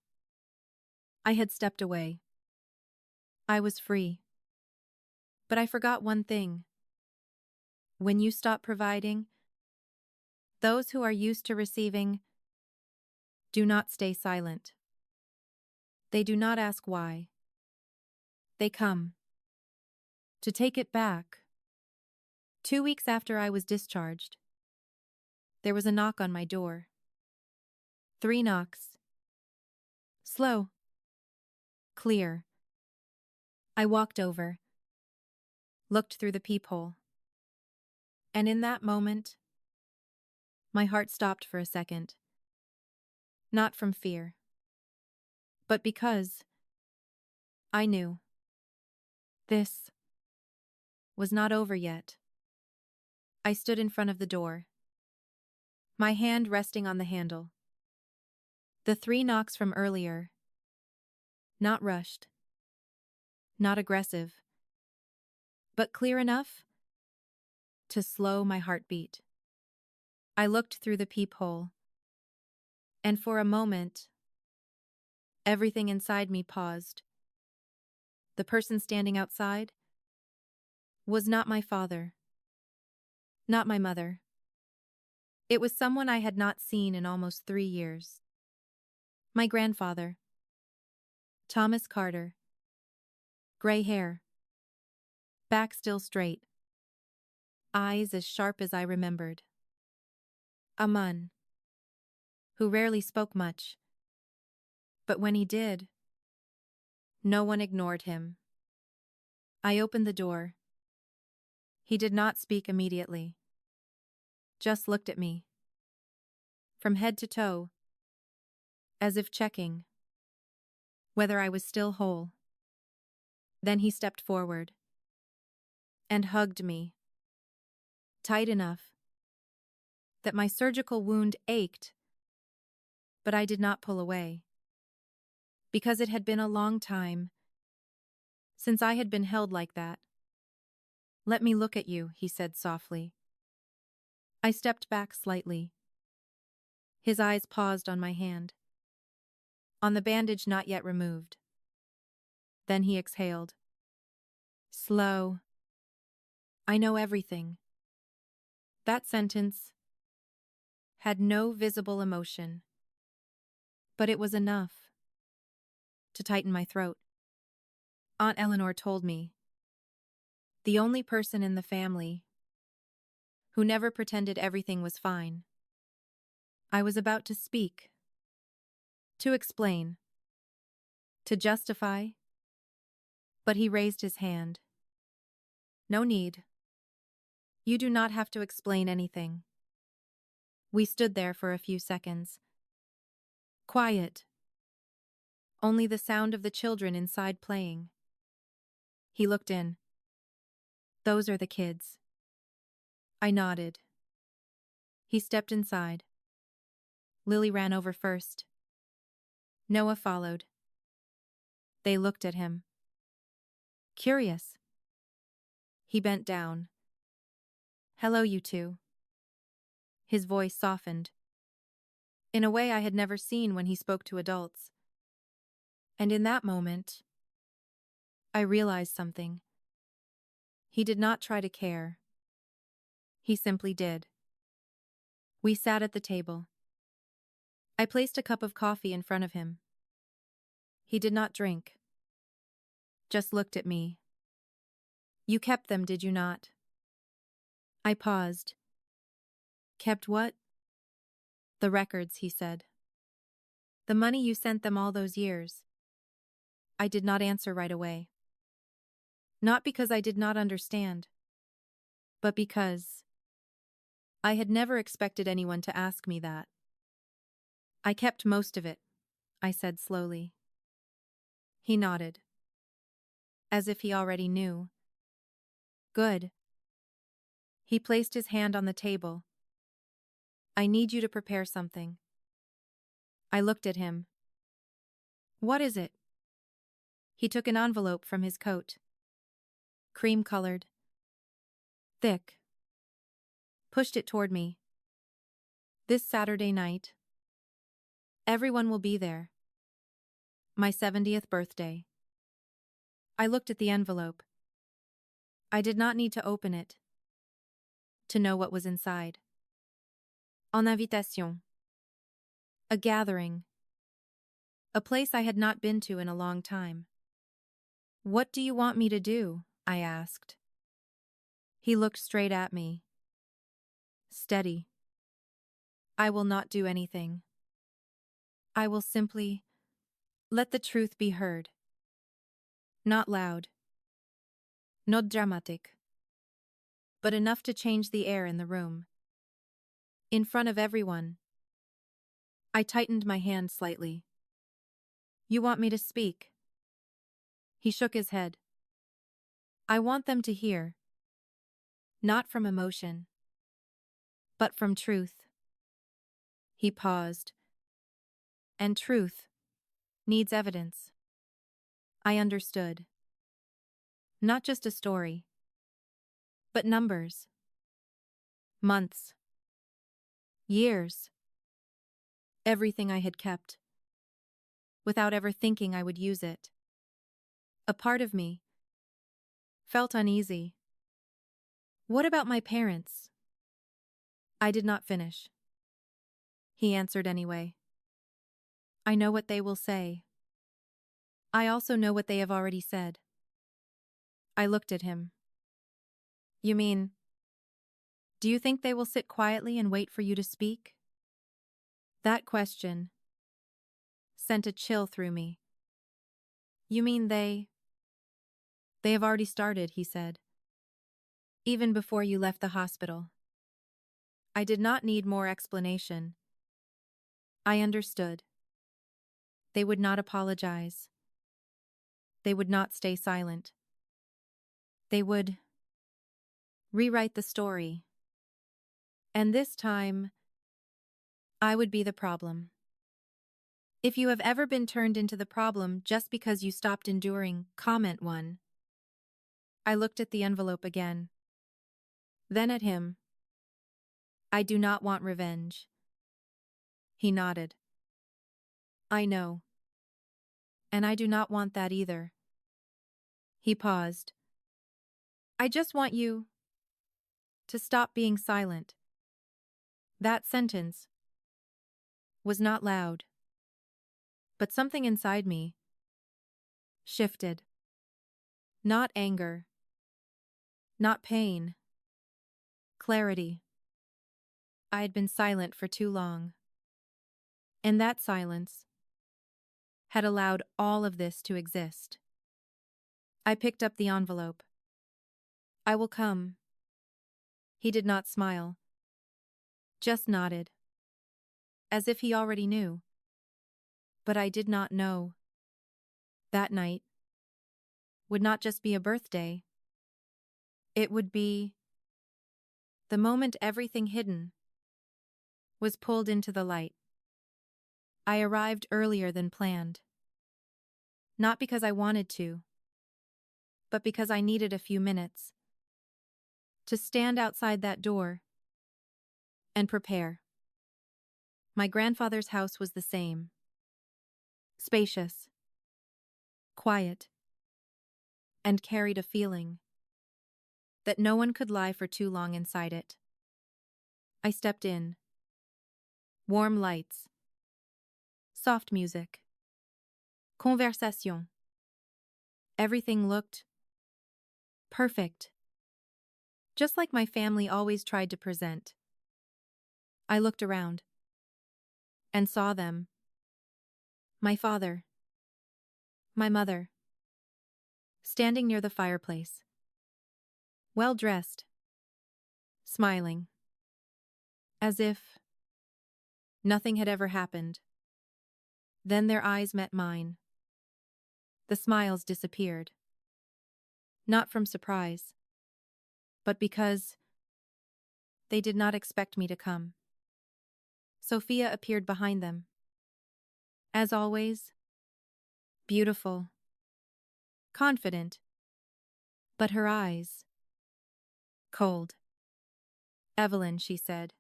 I had stepped away. I was free. But I forgot one thing. When you stop providing, those who are used to receiving do not stay silent. They do not ask why. They come to take it back. 2 weeks after I was discharged, there was a knock on my door. 3 knocks. Slow. Clear. I walked over, looked through the peephole. And in that moment, my heart stopped for a second. Not from fear, but because I knew this was not over yet. I stood in front of the door, my hand resting on the handle. The 3 knocks from earlier, not rushed, not aggressive, but clear enough to slow my heartbeat. I looked through the peephole, and for a moment, everything inside me paused. The person standing outside was not my father, not my mother. It was someone I had not seen in almost 3 years. My grandfather, Thomas Carter. Gray hair, back still straight, eyes as sharp as I remembered. A man who rarely spoke much, but when he did, no one ignored him. I opened the door. He did not speak immediately, just looked at me, from head to toe, as if checking whether I was still whole. Then he stepped forward and hugged me, tight enough that my surgical wound ached, but I did not pull away, because it had been a long time since I had been held like that. "Let me look at you," he said softly. I stepped back slightly. His eyes paused on my hand, on the bandage not yet removed. Then he exhaled. Slow. "I know everything." That sentence had no visible emotion, but it was enough to tighten my throat. Aunt Eleanor told me, the only person in the family who never pretended everything was fine. I was about to speak, to explain, to justify, but he raised his hand. "No need. You do not have to explain anything." We stood there for a few seconds. Quiet. Only the sound of the children inside playing. He looked in. "Those are the kids." I nodded. He stepped inside. Lily ran over first. Noah followed. They looked at him. Curious. He bent down. "Hello, you two." His voice softened, in a way I had never seen when he spoke to adults. And in that moment, I realized something. He did not try to care. He simply did. We sat at the table. I placed a cup of coffee in front of him. He did not drink, just looked at me. You kept them, did you not? I paused. Kept what? The records, he said. The money you sent them all those years. I did not answer right away. Not because I did not understand, but because I had never expected anyone to ask me that. I kept most of it, I said slowly. He nodded, as if he already knew. Good. He placed his hand on the table. I need you to prepare something. I looked at him. What is it? He took an envelope from his coat. Cream-colored. Thick. Pushed it toward me. This Saturday night. Everyone will be there. My 70th birthday. I looked at the envelope. I did not need to open it to know what was inside. En invitation. A gathering. A place I had not been to in a long time. What do you want me to do? I asked. He looked straight at me. Steady. I will not do anything. I will simply let the truth be heard. Not loud. Not dramatic. But enough to change the air in the room. In front of everyone. I tightened my hand slightly. You want me to speak? He shook his head. I want them to hear. Not from emotion, but from truth. He paused. And truth needs evidence. I understood. Not just a story, but numbers. Months. Years. Everything I had kept. Without ever thinking I would use it. A part of me felt uneasy. What about my parents? I did not finish. He answered anyway. I know what they will say. I also know what they have already said. I looked at him. You mean, do you think they will sit quietly and wait for you to speak? That question sent a chill through me. You mean they have already started, he said. Even before you left the hospital. I did not need more explanation. I understood. They would not apologize. They would not stay silent. They would rewrite the story. And this time, I would be the problem. If you have ever been turned into the problem just because you stopped enduring, comment 1. I looked at the envelope again. Then at him. I do not want revenge. He nodded. I know. And I do not want that either. He paused. I just want you to stop being silent. That sentence was not loud. But something inside me shifted. Not anger. Not pain. Clarity. I had been silent for too long. And that silence had allowed all of this to exist. I picked up the envelope. I will come. He did not smile. Just nodded. As if he already knew. But I did not know. That night would not just be a birthday. It would be the moment everything hidden was pulled into the light. I arrived earlier than planned. Not because I wanted to, but because I needed a few minutes to stand outside that door and prepare. My grandfather's house was the same. Spacious, quiet, and carried a feeling that no one could lie for too long inside it. I stepped in. Warm lights. Soft music. Conversation. Everything looked Perfect. Just like my family always tried to present. I looked around and saw them. My father, my mother, standing near the fireplace. Well dressed, smiling, as if nothing had ever happened. Then their eyes met mine. The smiles disappeared. Not from surprise, but because they did not expect me to come. Sophia appeared behind them. As always, beautiful, confident, but her eyes, cold. Evelyn, she said.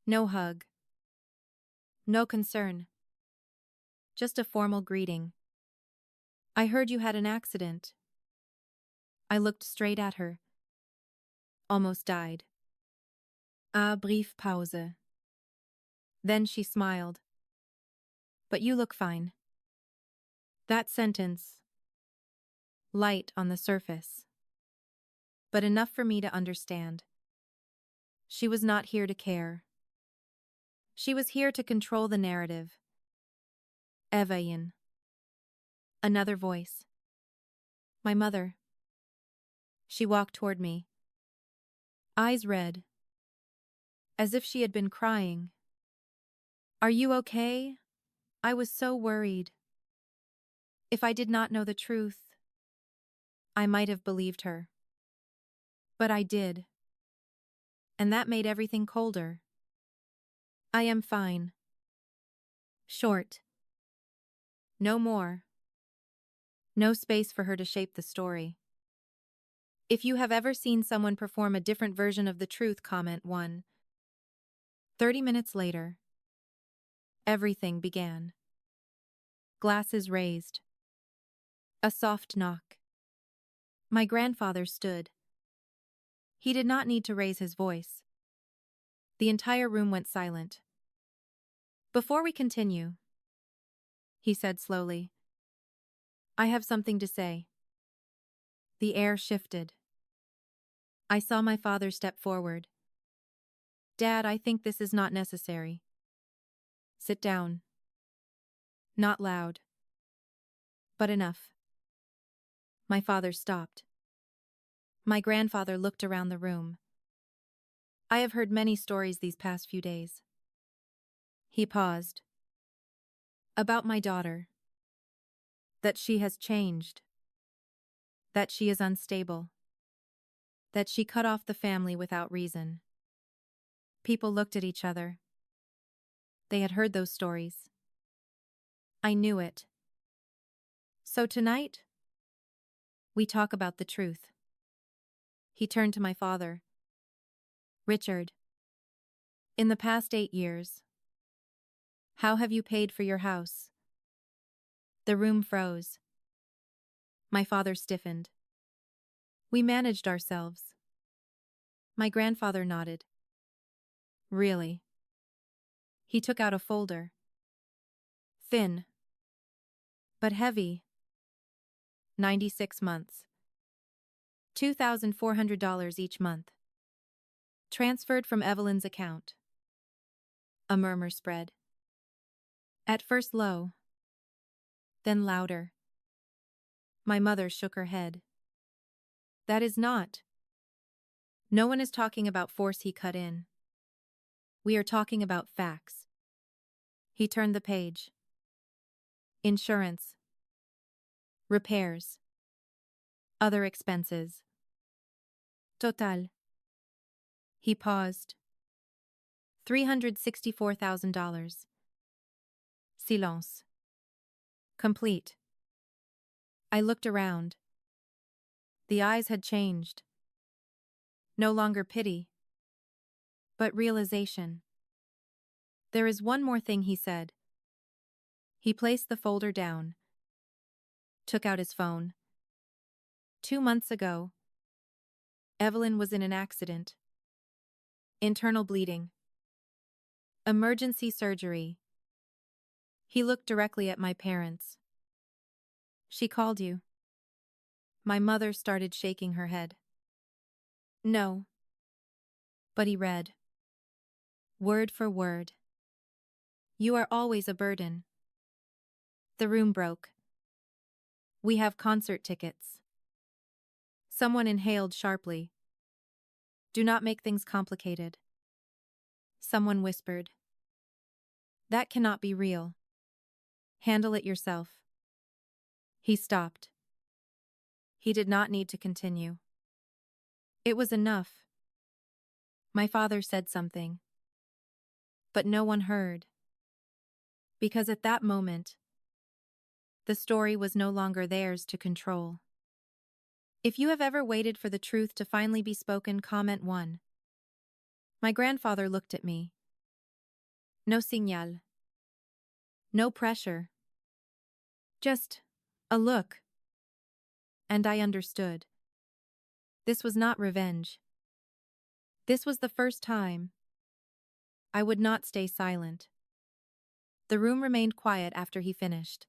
No hug. No concern. Just a formal greeting. I heard you had an accident. I looked straight at her. Almost died. Brief Pause. Then she smiled. But you look fine. That sentence. Light on the surface. But enough for me to understand. She was not here to care. She was here to control the narrative. Evelyn. Another voice. My mother. She walked toward me. Eyes red. As if she had been crying. Are you okay? I was so worried. If I did not know the truth, I might have believed her. But I did. And that made everything colder. I am fine. Short. No more. No space for her to shape the story. If you have ever seen someone perform a different version of the truth, comment 1. 30 minutes later, everything began. Glasses raised. A soft knock. My grandfather stood. He did not need to raise his voice. The entire room went silent. Before we continue, he said slowly, I have something to say. The air shifted. I saw my father step forward. Dad, I think this is not necessary. Sit down. Not loud. But enough. My father stopped. My grandfather looked around the room. I have heard many stories these past few days. He paused. About my daughter. That she has changed. That she is unstable. That she cut off the family without reason. People looked at each other. They had heard those stories. I knew it. So tonight, we talk about the truth. He turned to my father. Richard, in the past 8 years, how have you paid for your house? The room froze. My father stiffened. We managed ourselves. My grandfather nodded. Really? He took out a folder. Thin. But heavy. 96 months. $2,400 each month. Transferred from Evelyn's account. A murmur spread. At first low. Then louder. My mother shook her head. That is not. No one is talking about force, he cut in. We are talking about facts. He turned the page. Insurance. Repairs. Other expenses. Total. He paused. $364,000. Silence. Complete. I looked around. The eyes had changed. No longer pity, but realization. There is one more thing, he said. He placed the folder down. Took out his phone. 2 months ago, Evelyn was in an accident. Internal bleeding. Emergency surgery. He looked directly at my parents. She called you. My mother started shaking her head. No. But he read, word for word. You are always a burden. The room broke. We have concert tickets. Someone inhaled sharply. Do not make things complicated. Someone whispered. That cannot be real. Handle it yourself. He stopped. He did not need to continue. It was enough. My father said something. But no one heard. Because at that moment, the story was no longer theirs to control. If you have ever waited for the truth to finally be spoken, comment 1. My grandfather looked at me. No signal. No pressure. Just a look. And I understood. This was not revenge. This was the first time. I would not stay silent. The room remained quiet after he finished.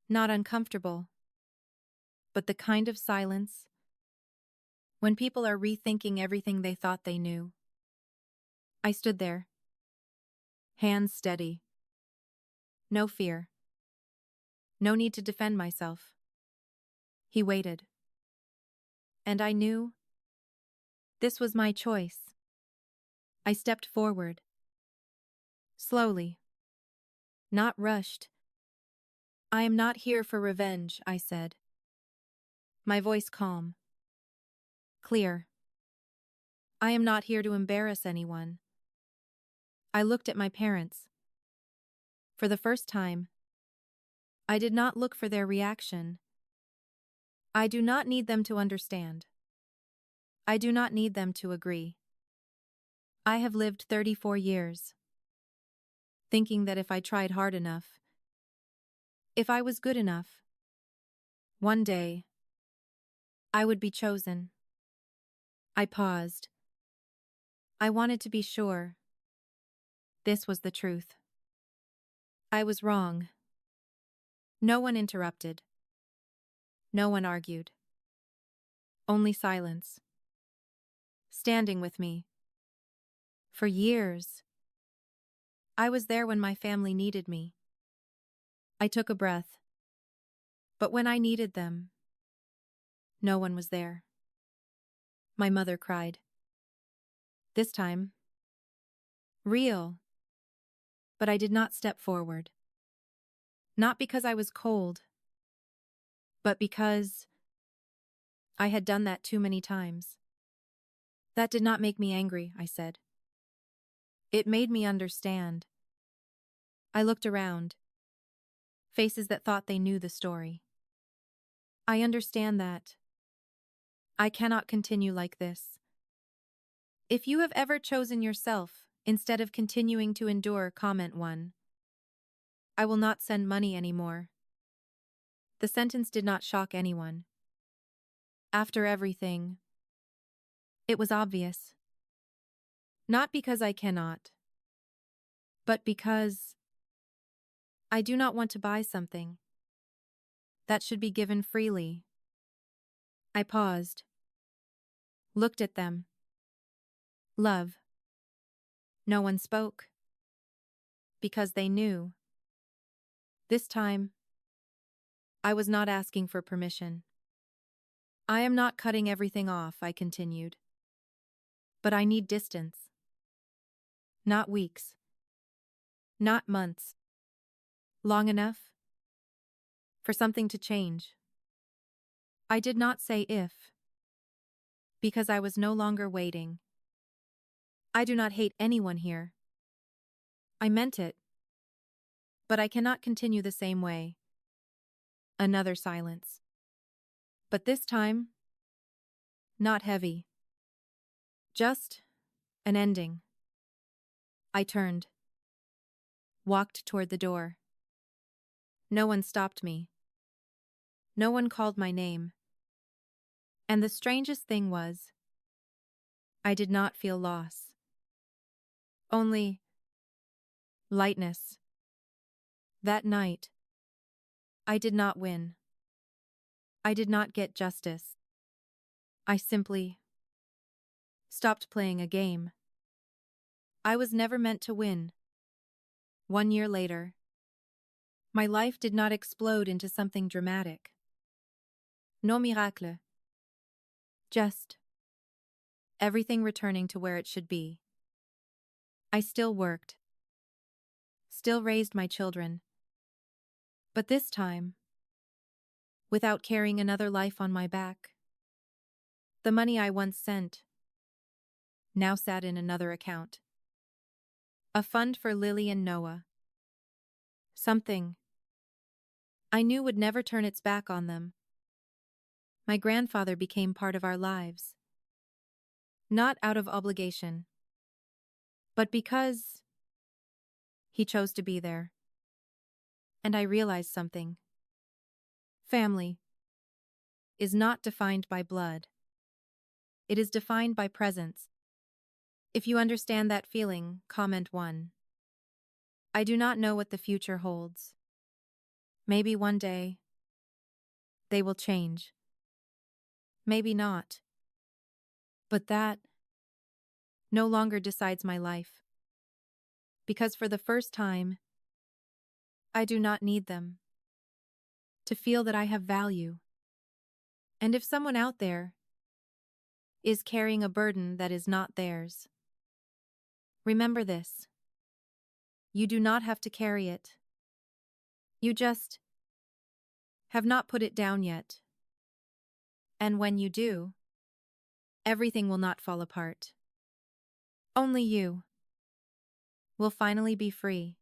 Not uncomfortable, but the kind of silence when people are rethinking everything they thought they knew. I stood there, hands steady. No fear. No need to defend myself. He waited. And I knew this was my choice. I stepped forward. Slowly. Not rushed. I am not here for revenge, I said. My voice calm. Clear. I am not here to embarrass anyone. I looked at my parents. For the first time, I did not look for their reaction. I do not need them to understand. I do not need them to agree. I have lived 34 years, thinking that if I tried hard enough, if I was good enough, one day, I would be chosen. I paused. I wanted to be sure. This was the truth. I was wrong. No one interrupted. No one argued. Only silence. Standing with me. For years. I was there when my family needed me. I took a breath. But when I needed them, no one was there. My mother cried. This time, real. But I did not step forward. Not because I was cold, but because I had done that too many times. That did not make me angry, I said. It made me understand. I looked around. Faces that thought they knew the story. I understand that. I cannot continue like this. If you have ever chosen yourself, instead of continuing to endure, comment 1. I will not send money anymore. The sentence did not shock anyone. After everything, it was obvious. Not because I cannot, but because I do not want to buy something that should be given freely. I paused, looked at them. Love. No one spoke. Because they knew. This time, I was not asking for permission. I am not cutting everything off, I continued. But I need distance. Not weeks. Not months. Long enough for something to change. I did not say if, because I was no longer waiting. I do not hate anyone here. I meant it. But I cannot continue the same way. Another silence. But this time, not heavy. Just an ending. I turned. Walked toward the door. No one stopped me. No one called my name. And the strangest thing was, I did not feel loss. Only lightness. That night, I did not win. I did not get justice. I simply stopped playing a game. I was never meant to win. 1 year later, my life did not explode into something dramatic. No miracle. Just everything returning to where it should be. I still worked, still raised my children, but this time, without carrying another life on my back. The money I once sent now sat in another account. A fund for Lily and Noah. Something I knew would never turn its back on them. My grandfather became part of our lives. Not out of obligation, but because he chose to be there. And I realized something. Family is not defined by blood. It is defined by presence. If you understand that feeling, comment 1. I do not know what the future holds. Maybe one day they will change. Maybe not. But that no longer decides my life. Because for the first time, I do not need them to feel that I have value. And if someone out there is carrying a burden that is not theirs, remember this. You do not have to carry it. You just have not put it down yet. And when you do, everything will not fall apart. Only you will finally be free.